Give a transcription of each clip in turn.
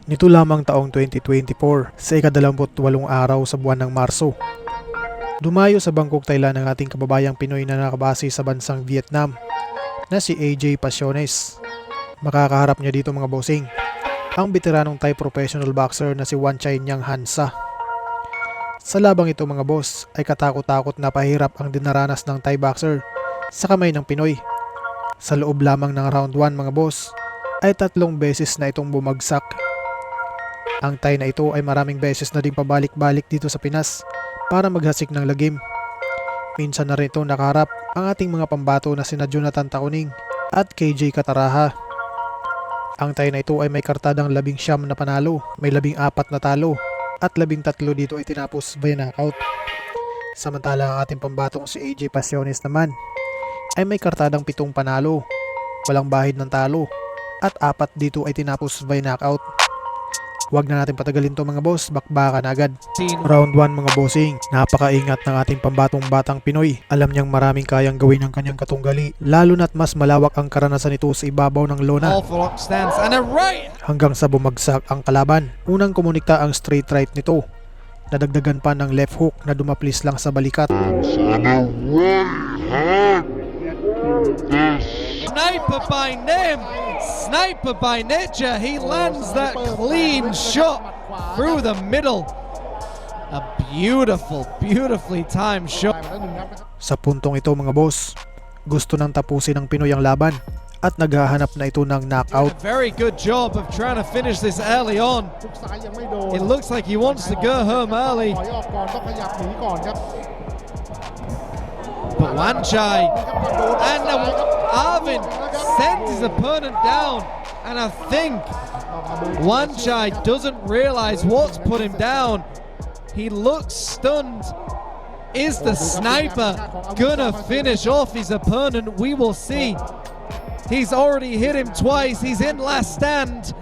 Nito lamang taong 2024 sa ika-28 araw sa buwan ng Marso. Dumayo sa Bangkok, Thailand ang ating kababayang Pinoy na nakabase sa bansang Vietnam na si AJ Pasiones. Makakaharap niya dito mga bossing ang veteranong Thai professional boxer na si Wanchai Nyang Hansa. Sa labang ito mga boss ay katakot-takot na pahirap ang dinaranas ng Thai boxer sa kamay ng Pinoy. Sa loob lamang ng round 1 mga boss ay 3 beses na itong bumagsak. Ang Thai na ito ay maraming beses na din pabalik-balik dito sa Pinas para maghasik ng lagim. Minsan na rin ito nakaharap ang ating mga pambato na sina Jonathan Takuning at KJ Kataraha. Ang Thai na ito ay may kartadang 19 na panalo, may 14 na talo at 13 dito ay tinapos via knockout. Samantala ang ating pambatong si AJ Pasiones naman ay may kartadang 7 panalo, walang bahid ng talo at 4 dito ay tinapos via knockout. Huwag na natin patagalin to mga boss, bakbakan agad. Round 1 mga bossing, napakaingat ng ating pambatong batang Pinoy. Alam niyang maraming kayang gawin ng kanyang katunggali, lalo na't mas malawak ang karanasan nito sa ibabaw ng lona. Hanggang sa bumagsak ang kalaban, unang kumunikta ang straight right nito. Nadagdagan pa ng left hook na dumaplis lang sa balikat. Sniper by name, sniper by nature. He lands that clean shot through the middle. A beautifully timed shot. Sa puntong ito mga boss, gusto nang tapusin ng Pinoy ang laban at naghahanap na ito ng knockout. A very good job of trying to finish this early on. It looks like he wants to go home early. But Wanchai and Arvind sends his opponent down, and I think Wanchai doesn't realize what's put him down. He looks stunned. Is the sniper gonna finish off his opponent? We will see. He's already hit him twice. He's in last stand.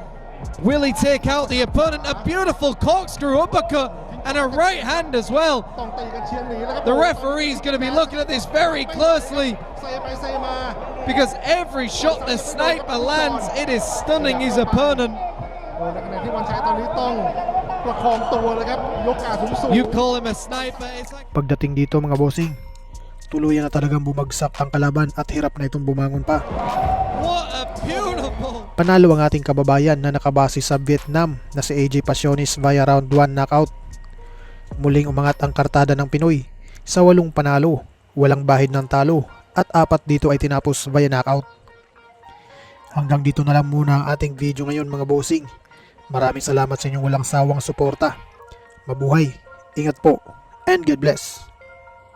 Will he take out the opponent? A beautiful corkscrew uppercut and a right hand as well. The referee is going to be looking at this very closely because every shot the sniper lands, it is stunning his opponent. You call him a sniper, it's like... Pagdating dito mga bossing, tuluyan na talagang bumagsak ang kalaban at hirap na itong bumangon pa. What a beautiful... Panalo ang ating kababayan na nakabase sa Vietnam na si AJ Pasiones via round 1 knockout. Muling umangat ang kartada ng Pinoy sa 8 panalo, walang bahid ng talo at 4 dito ay tinapos via knockout. Hanggang dito na lang muna ang ating video ngayon mga bossing. Maraming salamat sa inyong walang sawang suporta. Mabuhay, ingat po, and God bless.